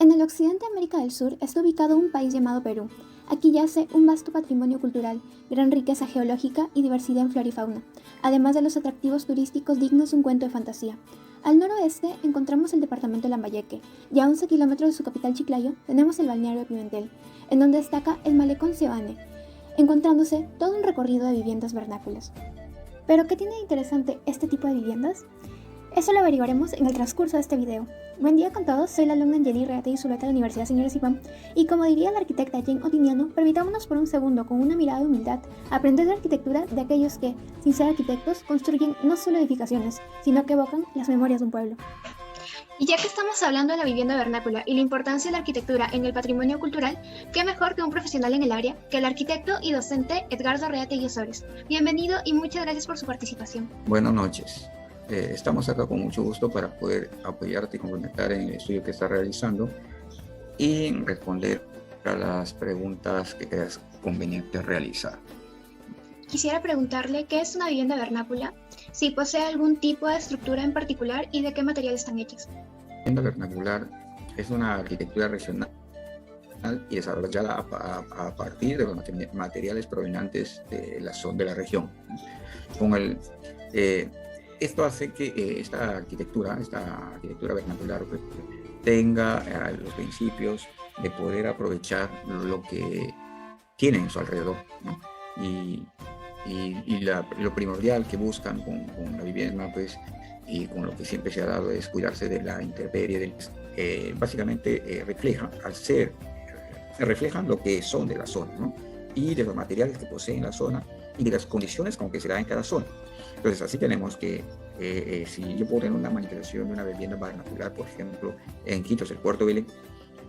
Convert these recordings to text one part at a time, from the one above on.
En el occidente de América del Sur está ubicado un país llamado Perú. Aquí yace un vasto patrimonio cultural, gran riqueza geológica y diversidad en flora y fauna, además de los atractivos turísticos dignos de un cuento de fantasía. Al noroeste encontramos el departamento de Lambayeque, y a 11 kilómetros de su capital Chiclayo tenemos el balneario de Pimentel, en donde destaca el malecón Cebane, encontrándose todo un recorrido de viviendas vernáculas. ¿Pero qué tiene de interesante este tipo de viviendas? Eso lo averiguaremos en el transcurso de este video. Buen día con todos, soy la alumna Angeli Reate Zulueta de la Universidad Señora Cipam, y como diría la arquitecta Jane Otiniano, permitámonos por un segundo con una mirada de humildad aprender de arquitectura de aquellos que, sin ser arquitectos, construyen no solo edificaciones, sino que evocan las memorias de un pueblo. Y ya que estamos hablando de la vivienda vernácula y la importancia de la arquitectura en el patrimonio cultural, qué mejor que un profesional en el área que el arquitecto y docente Edgardo Reate Osores. Bienvenido y muchas gracias por su participación. Buenas noches. Estamos acá con mucho gusto para poder apoyarte y complementar en el estudio que estás realizando y responder a las preguntas que creas conveniente realizar. Quisiera preguntarle qué es una vivienda vernácula, si posee algún tipo de estructura en particular y de qué materiales están hechas. La vivienda vernacular es una arquitectura regional y desarrollada a partir de los materiales provenientes de la región. Esto hace que esta arquitectura vernacular pues, tenga los principios de poder aprovechar lo que tiene en su alrededor, ¿no? Lo primordial que buscan con la vivienda, pues, y con lo que siempre se ha dado es cuidarse de la intemperie, básicamente reflejan lo que son de la zona, ¿no? Y de los materiales que poseen la zona y de las condiciones con que se da en cada zona. Entonces, así tenemos que, si yo puedo tener una manifestación de una vivienda vernacular, por ejemplo, en Quito, el puerto Belén,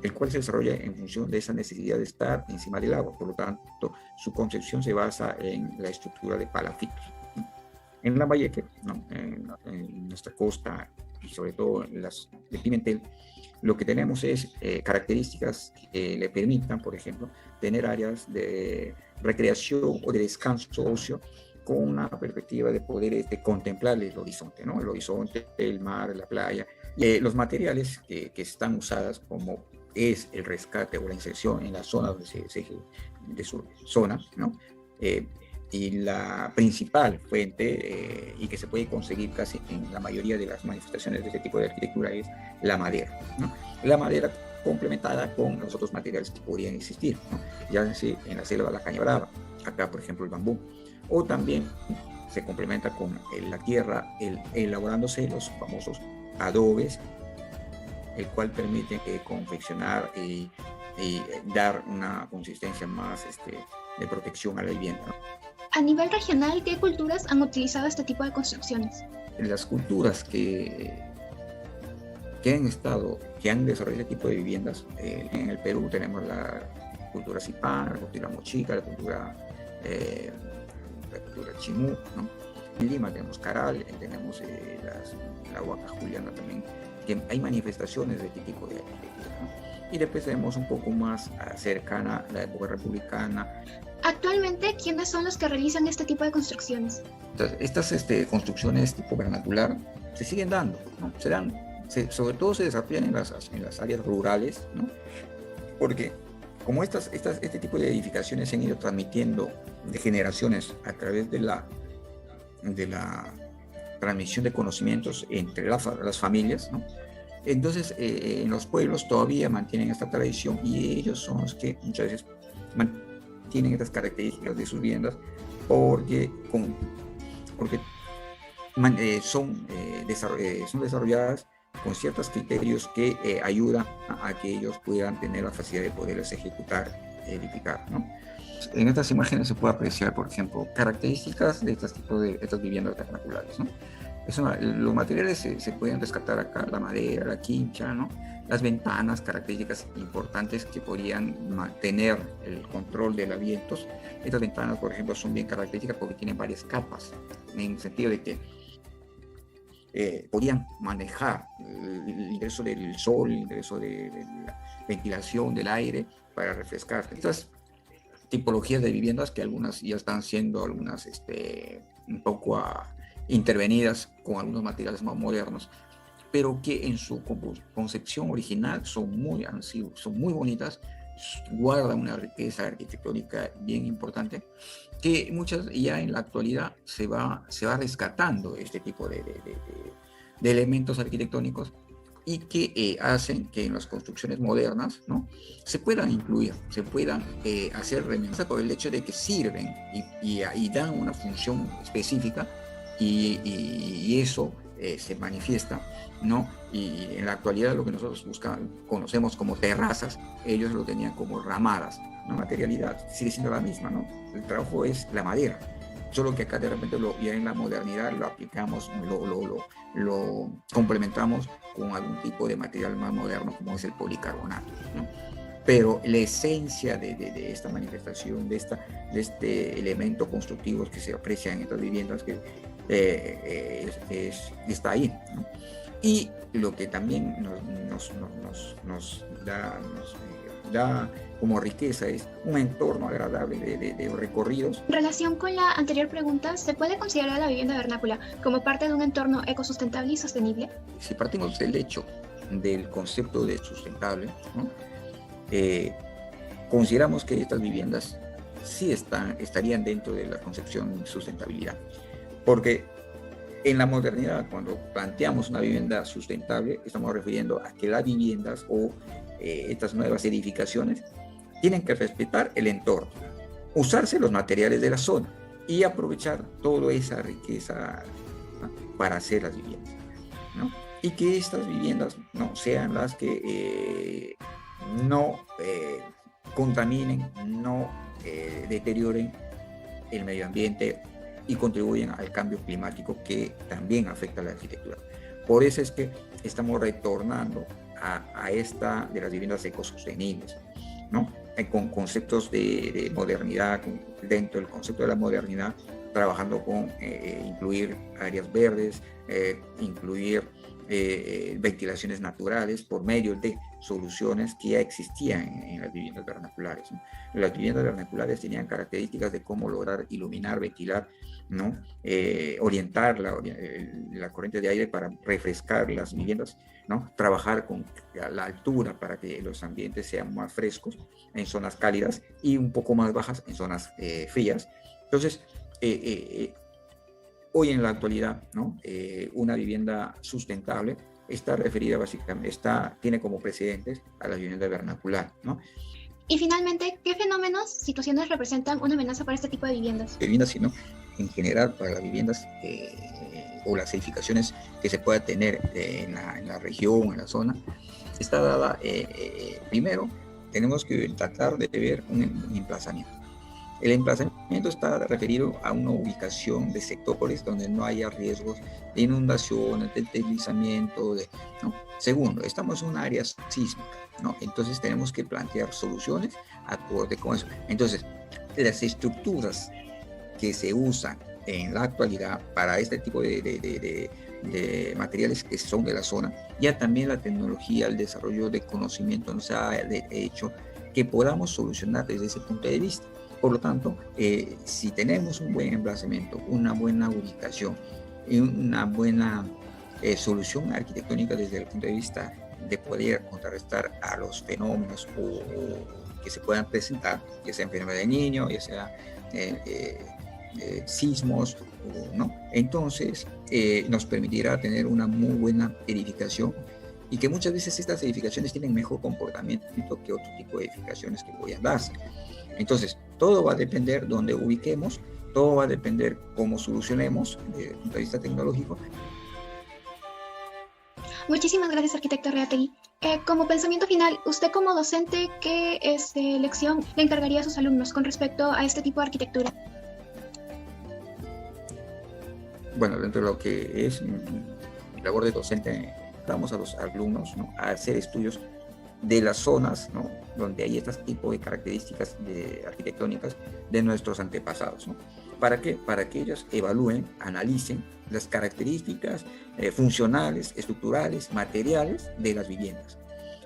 el cual se desarrolla en función de esa necesidad de estar encima del agua. Por lo tanto, su concepción se basa en la estructura de palafitos. En Lambayeque, ¿no? En nuestra costa y sobre todo en las de Pimentel, lo que tenemos es características que le permitan, por ejemplo, tener áreas de recreación o de descanso ocio con una perspectiva de poder contemplar el horizonte, ¿no? El horizonte, el mar, la playa. Los materiales que están usados como es el rescate o la inserción en la zona donde de su zona, ¿no? Y la principal fuente y que se puede conseguir casi en la mayoría de las manifestaciones de este tipo de arquitectura es la madera, ¿no? La madera complementada con los otros materiales que podrían existir, ¿no? Ya sea en la selva la caña brava, acá por ejemplo el bambú, o también se complementa con la tierra elaborándose los famosos adobes, el cual permite confeccionar y dar una consistencia más de protección a la vivienda, ¿no? A nivel regional, ¿qué culturas han utilizado este tipo de construcciones? Las culturas que han desarrollado este tipo de viviendas, en el Perú tenemos la cultura Cipán, la cultura Mochica, la cultura Chimú, ¿no? En Lima tenemos Caral, tenemos la Huaca Juliana también, que hay manifestaciones de este tipo de arquitectura, ¿no? Y después tenemos un poco más cercana la época republicana. Actualmente, ¿quiénes son los que realizan este tipo de construcciones? Entonces, estas construcciones tipo vernacular se siguen dando, ¿no? Sobre todo se desarrollan en las áreas rurales, ¿no? Porque como este tipo de edificaciones se han ido transmitiendo de generaciones a través de la transmisión de conocimientos entre las familias, ¿no? Entonces, en los pueblos todavía mantienen esta tradición y ellos son los que muchas veces mantienen estas características de sus viviendas porque son desarrolladas con ciertos criterios que ayudan a que ellos puedan tener la facilidad de poderlas ejecutar, edificar, ¿no? En estas imágenes se puede apreciar, por ejemplo, características de estas viviendas vernaculares, ¿no? Los materiales se pueden rescatar acá, la madera, la quincha, ¿no? Las ventanas, características importantes que podrían mantener el control de los vientos. Estas ventanas, por ejemplo, son bien características porque tienen varias capas, en el sentido de que podían manejar el ingreso del sol, el ingreso de la ventilación del aire para refrescar. Estas tipologías de viviendas que algunas ya están siendo un poco intervenidas con algunos materiales más modernos, pero que en su concepción original son muy bonitas, guardan una riqueza arquitectónica bien importante, que muchas ya en la actualidad se va rescatando este tipo de elementos arquitectónicos y que hacen que en las construcciones modernas, ¿no?, se puedan incluir, se puedan hacer remembranza por el hecho de que sirven y dan una función específica, y eso se manifiesta, ¿no? Y en la actualidad lo que nosotros conocemos como terrazas, ellos lo tenían como ramadas. La materialidad sigue siendo la misma, ¿no? El trabajo es la madera, solo que acá de repente ya en la modernidad lo aplicamos, lo complementamos con algún tipo de material más moderno como es el policarbonato, ¿no? Pero la esencia de esta manifestación, de este elemento constructivo que se aprecia en estas viviendas, que está ahí, ¿no? Y lo que también nos da como riqueza es un entorno agradable de recorridos. En relación con la anterior pregunta, ¿se puede considerar la vivienda vernácula como parte de un entorno ecosustentable y sostenible? Si partimos del hecho del concepto de sustentable, ¿no?, consideramos que estas viviendas sí estarían dentro de la concepción de sustentabilidad, porque en la modernidad, cuando planteamos una vivienda sustentable, estamos refiriendo a que las viviendas o estas nuevas edificaciones tienen que respetar el entorno, usarse los materiales de la zona y aprovechar toda esa riqueza, ¿no?, para hacer las viviendas, ¿no? Y que estas viviendas no sean las que no contaminen, no deterioren el medio ambiente y contribuyen al cambio climático que también afecta a la arquitectura. Por eso es que estamos retornando a esta de las viviendas ecosostenibles, ¿no?, con conceptos de modernidad, dentro del concepto de la modernidad, trabajando con incluir áreas verdes, incluir ventilaciones naturales por medio de soluciones que ya existían en las viviendas vernaculares, ¿no? Las viviendas vernaculares tenían características de cómo lograr iluminar, ventilar, ¿no?, orientar la corriente de aire para refrescar las viviendas, ¿no?, trabajar con la altura para que los ambientes sean más frescos en zonas cálidas y un poco más bajas en zonas frías. Entonces, hoy en la actualidad, ¿no?, una vivienda sustentable está referida básicamente, tiene como precedentes a la vivienda vernacular, ¿no? Y finalmente, ¿qué fenómenos, situaciones representan una amenaza para este tipo de viviendas? Viviendas, sino en general para las viviendas o las edificaciones que se pueda tener en la región, en la zona, está dada, primero, tenemos que tratar de ver un emplazamiento. El emplazamiento está referido a una ubicación de sectores donde no haya riesgos de inundaciones, de deslizamiento, ¿no? Segundo, estamos en un área sísmica, ¿no? Entonces tenemos que plantear soluciones acorde con eso. Entonces, las estructuras que se usan en la actualidad para este tipo de materiales que son de la zona, ya también la tecnología, el desarrollo de conocimiento nos ha hecho que podamos solucionar desde ese punto de vista. Por lo tanto, si tenemos un buen emplazamiento, una buena ubicación y una buena solución arquitectónica desde el punto de vista de poder contrarrestar a los fenómenos que se puedan presentar, ya sea enfermedad de niño, ya sea sismos, ¿no? Entonces nos permitirá tener una muy buena edificación, y que muchas veces estas edificaciones tienen mejor comportamiento que otro tipo de edificaciones que podrían darse. Entonces, todo va a depender dónde ubiquemos, todo va a depender cómo solucionemos desde el punto de vista tecnológico. Muchísimas gracias, arquitecto Reategui. Como pensamiento final, usted como docente, ¿qué lección le encargaría a sus alumnos con respecto a este tipo de arquitectura? Bueno, dentro de lo que es mi labor de docente, damos a los alumnos, ¿no?, a hacer estudios de las zonas, ¿no?, donde hay este tipo de características arquitectónicas de nuestros antepasados, ¿no? ¿Para qué? Para que ellos evalúen, analicen las características funcionales, estructurales, materiales de las viviendas,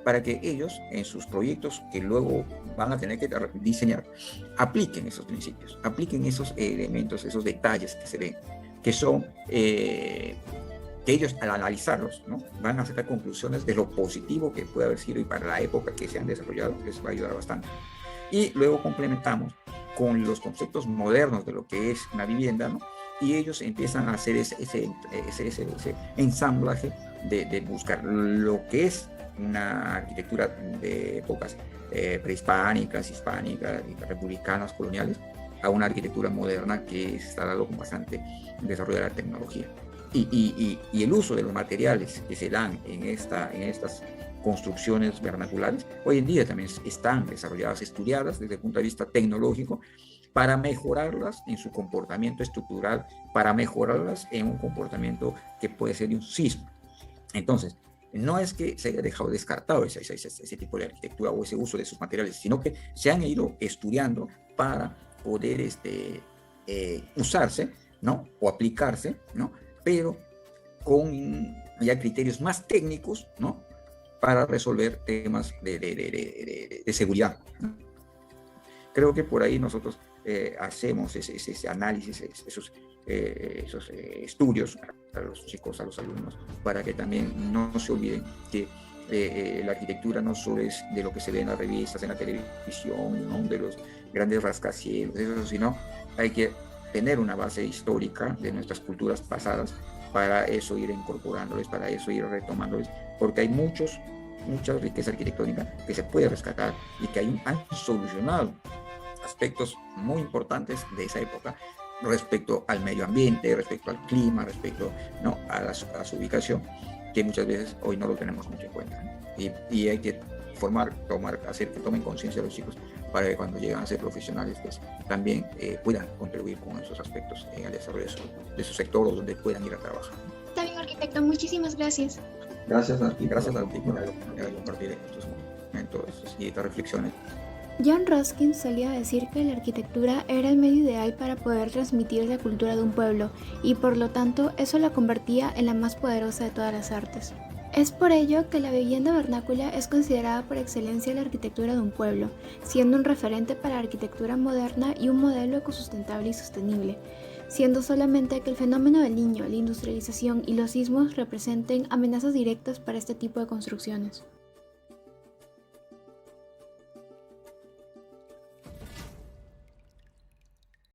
para que ellos en sus proyectos que luego van a tener que diseñar, apliquen esos principios, apliquen esos elementos, esos detalles que se ven, que son que ellos al analizarlos, ¿no? Van a sacar conclusiones de lo positivo que puede haber sido y para la época que se han desarrollado, les va a ayudar bastante. Y luego complementamos con los conceptos modernos de lo que es una vivienda, ¿no? Y ellos empiezan a hacer ese ensamblaje de buscar lo que es una arquitectura de épocas prehispánicas, hispánicas, republicanas, coloniales, a una arquitectura moderna que está dado con bastante desarrollo de la tecnología. Y el uso de los materiales que se dan en estas construcciones vernaculares, hoy en día también están desarrolladas, estudiadas desde el punto de vista tecnológico, para mejorarlas en su comportamiento estructural, para mejorarlas en un comportamiento que puede ser de un sismo. Entonces, no es que se haya dejado descartado ese tipo de arquitectura o ese uso de sus materiales, sino que se han ido estudiando para poder usarse, ¿no? O aplicarse, ¿no? Pero con ya criterios más técnicos, ¿no? Para resolver temas de seguridad, ¿no? Creo que por ahí nosotros hacemos ese análisis, esos estudios a los chicos, a los alumnos, para que también no se olviden que la arquitectura no solo es de lo que se ve en las revistas, en la televisión, ¿no? De los grandes rascacielos, sino hay que tener una base histórica de nuestras culturas pasadas, para eso ir incorporándoles, para eso ir retomándoles, porque hay mucha riqueza arquitectónica que se puede rescatar y que han solucionado aspectos muy importantes de esa época respecto al medio ambiente, respecto al clima, respecto, ¿no? a su ubicación, que muchas veces hoy no lo tenemos mucho en cuenta, ¿no? Y hay que hacer que tomen conciencia los chicos para que cuando llegan a ser profesionales, pues también puedan contribuir con esos aspectos en el desarrollo de su sector o donde puedan ir a trabajar. Está bien, arquitecto, muchísimas gracias. Gracias a ti por compartir estos momentos y estas reflexiones. John Ruskin solía decir que la arquitectura era el medio ideal para poder transmitir la cultura de un pueblo y por lo tanto eso la convertía en la más poderosa de todas las artes. Es por ello que la vivienda vernácula es considerada por excelencia la arquitectura de un pueblo, siendo un referente para la arquitectura moderna y un modelo ecosustentable y sostenible, siendo solamente que el fenómeno del Niño, la industrialización y los sismos representen amenazas directas para este tipo de construcciones.